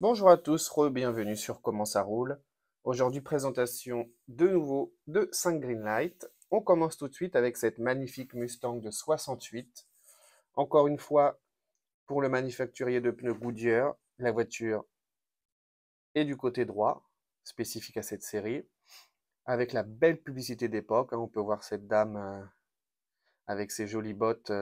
Bonjour à tous, bienvenue sur Comment ça roule. Aujourd'hui, présentation de nouveau de 5 Greenlight. On commence tout de suite avec cette magnifique Mustang de 68. Encore une fois, pour le manufacturier de pneus Goodyear, la voiture est du côté droit, spécifique à cette série, avec la belle publicité d'époque. On peut voir cette dame avec ses jolies bottes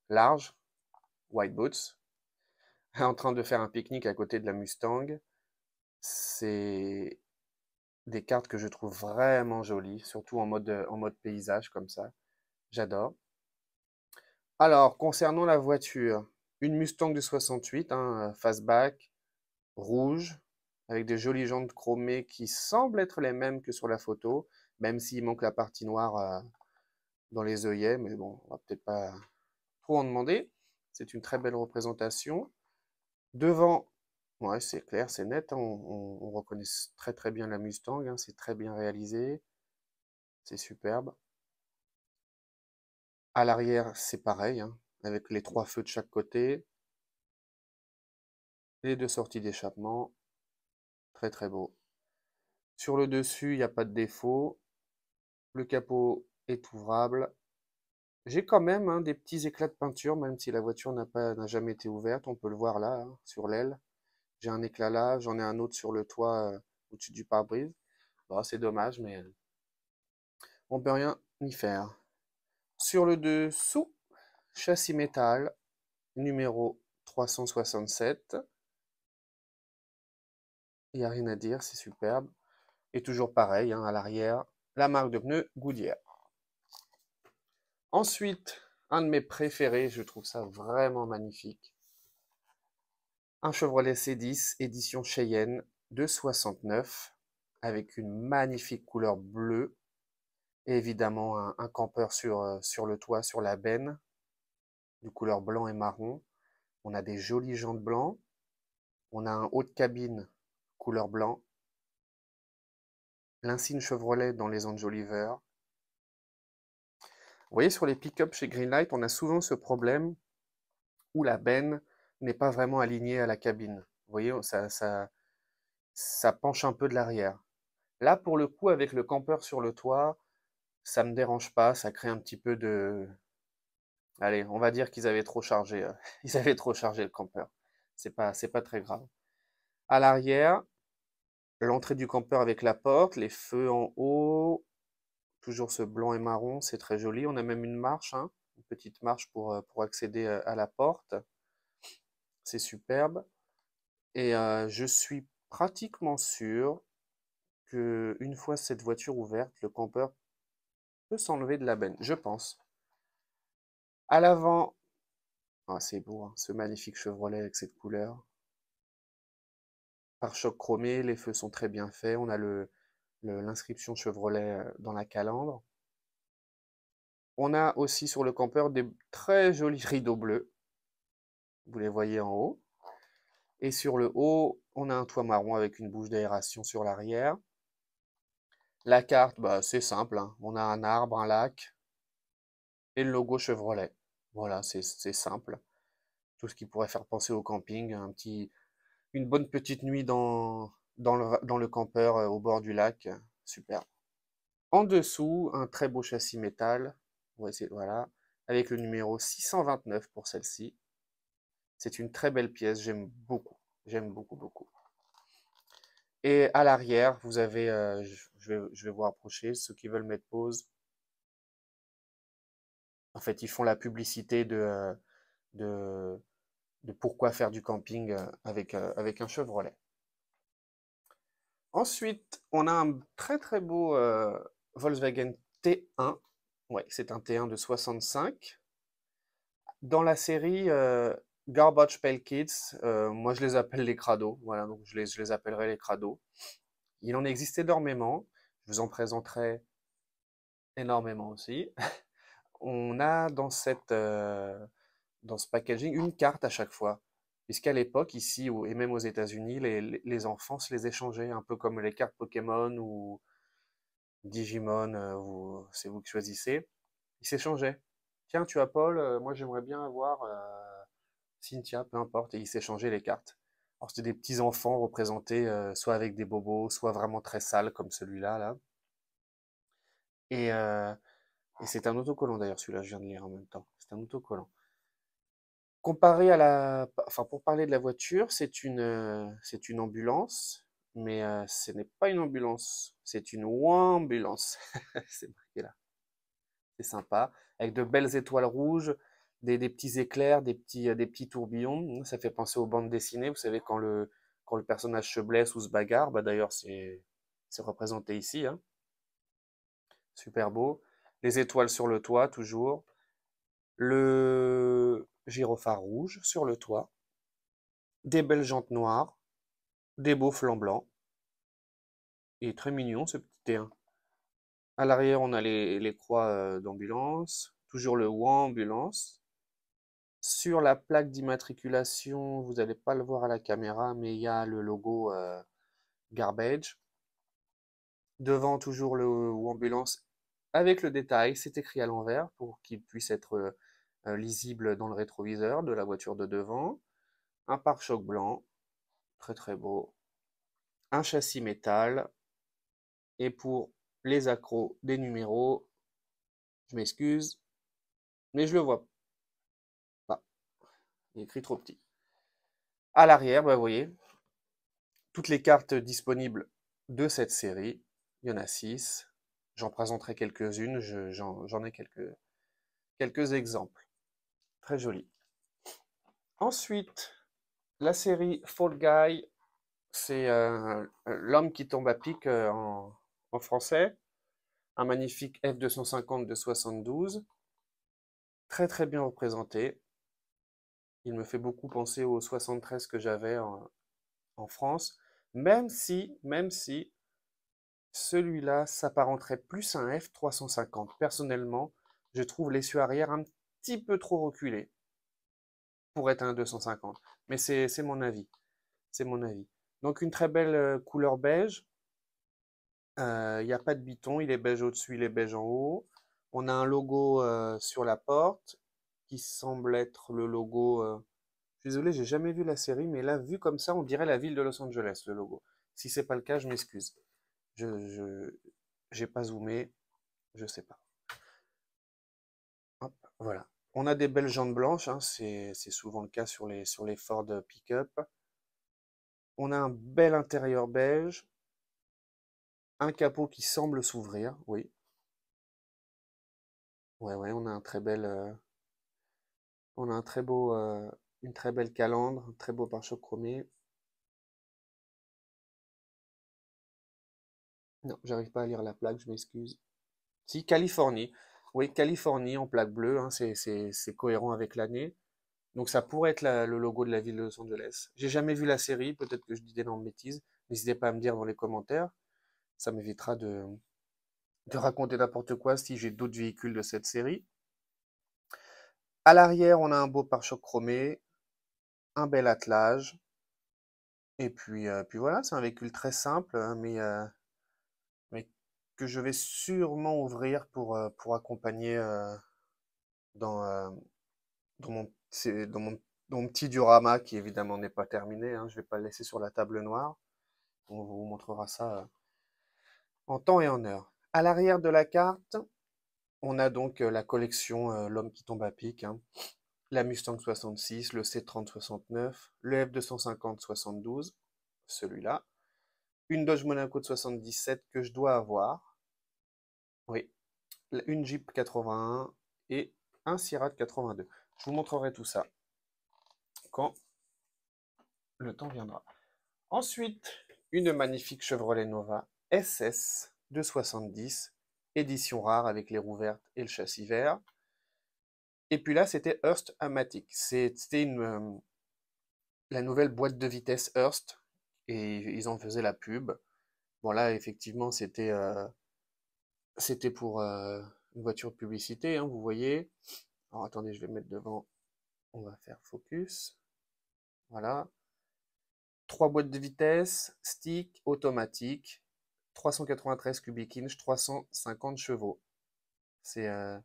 larges, white boots, en train de faire un pique-nique à côté de la Mustang. C'est des cartes que je trouve vraiment jolies, surtout en mode paysage comme ça. J'adore. Alors, concernant la voiture, une Mustang de 68, fastback, rouge, avec des jolies jantes chromées qui semblent être les mêmes que sur la photo, même s'il manque la partie noire dans les œillets, mais bon, on va peut-être pas trop en demander. C'est une très belle représentation. Devant, ouais, c'est clair, c'est net, hein, on reconnaît très très bien la Mustang, hein, c'est très bien réalisé, c'est superbe. À l'arrière, c'est pareil, hein, avec les trois feux de chaque côté, les deux sorties d'échappement, très très beau. Sur le dessus, il n'y a pas de défaut, le capot est ouvrable. J'ai quand même des petits éclats de peinture, même si la voiture n'a jamais été ouverte, on peut le voir là, hein, sur l'aile. J'ai un éclat là, j'en ai un autre sur le toit au-dessus du pare-brise. Bon, c'est dommage, mais on peut rien y faire. Sur le dessous, châssis métal, numéro 367. Il n'y a rien à dire, c'est superbe. Et toujours pareil, hein, à l'arrière, la marque de pneus Goodyear. Ensuite, un de mes préférés, je trouve ça vraiment magnifique. Un Chevrolet C10 édition Cheyenne de 69 avec une magnifique couleur bleue et évidemment un campeur sur le toit, sur la benne, de couleur blanc et marron. On a des jolis jantes blancs. On a un haut de cabine couleur blanc. L'insigne Chevrolet dans les enjoliveurs. Vous voyez, sur les pick-up chez Greenlight, on a souvent ce problème où la benne n'est pas vraiment alignée à la cabine. Vous voyez, ça penche un peu de l'arrière. Là, pour le coup, avec le campeur sur le toit, ça me dérange pas, ça crée un petit peu de... Allez, on va dire qu'ils avaient trop chargé, ils avaient trop chargé le campeur. C'est pas très grave. À l'arrière, l'entrée du campeur avec la porte, les feux en haut, toujours ce blanc et marron, c'est très joli. On a même une marche, hein, une petite marche pour accéder à la porte. C'est superbe. Et je suis pratiquement sûr que une fois cette voiture ouverte, le campeur peut s'enlever de la benne, je pense. À l'avant, ah, c'est beau, hein, ce magnifique Chevrolet avec cette couleur. Pare-choc chromé, les feux sont très bien faits. On a l'inscription Chevrolet dans la calandre. On a aussi sur le campeur des très jolis rideaux bleus. Vous les voyez en haut. Et sur le haut, on a un toit marron avec une bouche d'aération sur l'arrière. La carte, bah, c'est simple, hein. On a un arbre, un lac et le logo Chevrolet. Voilà, c'est simple. Tout ce qui pourrait faire penser au camping, une bonne petite nuit dans le campeur au bord du lac. Super. En dessous, un très beau châssis métal. Voilà, avec le numéro 629 pour celle-ci. C'est une très belle pièce, j'aime beaucoup. J'aime beaucoup, beaucoup. Et à l'arrière, vous avez, je vais vous rapprocher, ceux qui veulent mettre pause. En fait, ils font la publicité de, de pourquoi faire du camping avec un Chevrolet. Ensuite, on a un très très beau Volkswagen T1. Ouais, c'est un T1 de 65. Dans la série Garbage Pail Kids, moi je les appelle les crados. Voilà, donc je les appellerai les crados. Il en existe énormément. Je vous en présenterai énormément aussi. On a dans ce packaging une carte à chaque fois. Puisqu'à l'époque, ici et même aux États-Unis, les enfants se les échangeaient, un peu comme les cartes Pokémon ou Digimon, c'est vous qui choisissez. Ils s'échangeaient. Tiens, tu as Paul, moi j'aimerais bien avoir Cynthia, peu importe, et ils s'échangeaient les cartes. Alors, c'était des petits enfants représentés soit avec des bobos, soit vraiment très sales comme celui-là, là. Et, euh, et c'est un autocollant d'ailleurs, celui-là, je viens de lire en même temps. C'est un autocollant. Comparé à enfin, pour parler de la voiture, c'est une ambulance, mais ce n'est pas une ambulance, c'est une ambulance. C'est marqué là. C'est sympa, avec de belles étoiles rouges, des petits éclairs, des petits tourbillons. Ça fait penser aux bandes dessinées. Vous savez, quand le personnage se blesse ou se bagarre, bah d'ailleurs, c'est représenté ici, hein. Super beau. Les étoiles sur le toit, toujours. Le gyrophare rouge sur le toit. Des belles jantes noires. Des beaux flancs blancs. Il est très mignon, ce petit T1. À l'arrière, on a les croix d'ambulance. Toujours le WAN ambulance. Sur la plaque d'immatriculation, vous n'allez pas le voir à la caméra, mais il y a le logo Garbage. Devant, toujours le ou ambulance avec le détail, c'est écrit à l'envers pour qu'il puisse être lisible dans le rétroviseur de la voiture de devant. Un pare-choc blanc, très très beau. Un châssis métal. Et pour les accros des numéros, je m'excuse, mais je le vois pas. Il est écrit trop petit. À l'arrière, bah, vous voyez, toutes les cartes disponibles de cette série. Il y en a 6. J'en présenterai quelques-unes. J'en ai quelques exemples. Très joli. Ensuite, la série Fall Guy, c'est l'homme qui tombe à pic en français. Un magnifique F250 de 72. Très très bien représenté. Il me fait beaucoup penser au 73 que j'avais en France. Même si celui-là s'apparenterait plus à un F350. Personnellement, je trouve l'essieu arrière un petit peu trop reculé pour être un 250. Mais c'est mon avis. C'est mon avis. Donc une très belle couleur beige. Il n'y a pas de biton, il est beige au-dessus, il est beige en haut. On a un logo sur la porte qui semble être le logo. Je suis désolé, j'ai jamais vu la série, mais là, vu comme ça, on dirait la ville de Los Angeles, le logo. Si c'est pas le cas, je m'excuse. Je j'ai pas zoomé, je sais pas. Hop, voilà. On a des belles jantes blanches, hein, c'est souvent le cas sur les Ford pick-up. On a un bel intérieur beige, un capot qui semble s'ouvrir, oui. Ouais, ouais, on a un très beau, une très belle calandre, un très beau pare-choc chromé. Non, j'arrive pas à lire la plaque, je m'excuse. Si, Californie. Oui, Californie en plaque bleue, hein, c'est cohérent avec l'année. Donc ça pourrait être le logo de la ville de Los Angeles. J'ai jamais vu la série, peut-être que je dis d'énormes bêtises. N'hésitez pas à me dire dans les commentaires. Ça m'évitera de raconter n'importe quoi si j'ai d'autres véhicules de cette série. À l'arrière, on a un beau pare-choc chromé, un bel attelage. Et puis voilà, c'est un véhicule très simple, hein, mais que je vais sûrement ouvrir pour accompagner dans, euh, dans mon petit diorama qui évidemment n'est pas terminé, hein. Je ne vais pas le laisser sur la table noire. On vous montrera ça en temps et en heure. À l'arrière de la carte, on a donc la collection L'homme qui tombe à pic, hein. La Mustang 66, le C30 69, le F250 72, celui-là. Une Dodge Monaco de 77 que je dois avoir. Oui, une Jeep 81 et un Sierra de 82. Je vous montrerai tout ça quand le temps viendra. Ensuite, une magnifique Chevrolet Nova SS de 70, édition rare avec les roues vertes et le châssis vert. Et puis là, c'était Hurst Amatic. C'était la nouvelle boîte de vitesse Hurst et ils en faisaient la pub. Bon là, effectivement, c'était pour une voiture de publicité, hein, vous voyez. Alors attendez, je vais mettre devant. On va faire focus. Voilà. 3 boîtes de vitesse, stick, automatique, 393 cubic inch, 350 chevaux. C'est euh,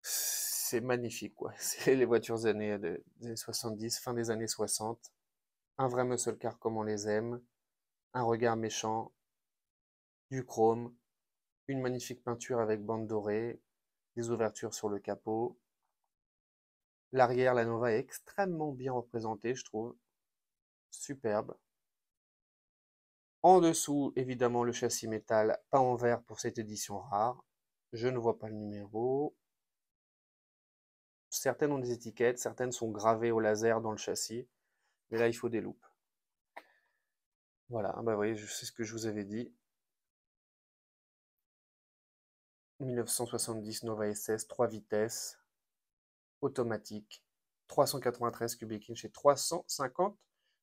c'est magnifique, quoi. C'est les voitures des années 70, fin des années 60. un vrai muscle car comme on les aime, un regard méchant, du chrome, une magnifique peinture avec bande dorée, des ouvertures sur le capot. L'arrière, la Nova est extrêmement bien représentée, je trouve. Superbe. En dessous, évidemment, le châssis métal peint en vert pour cette édition rare. Je ne vois pas le numéro. Certaines ont des étiquettes, certaines sont gravées au laser dans le châssis. Mais là, il faut des loupes. Voilà, bah oui, c'est ce que je vous avais dit. 1970 Nova SS, 3 vitesses, automatique, 393 cubic inch et 350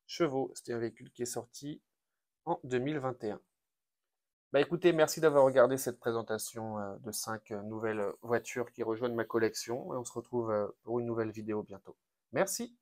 chevaux. C'était un véhicule qui est sorti en 2021. Bah écoutez, merci d'avoir regardé cette présentation de 5 nouvelles voitures qui rejoignent ma collection et on se retrouve pour une nouvelle vidéo bientôt. Merci.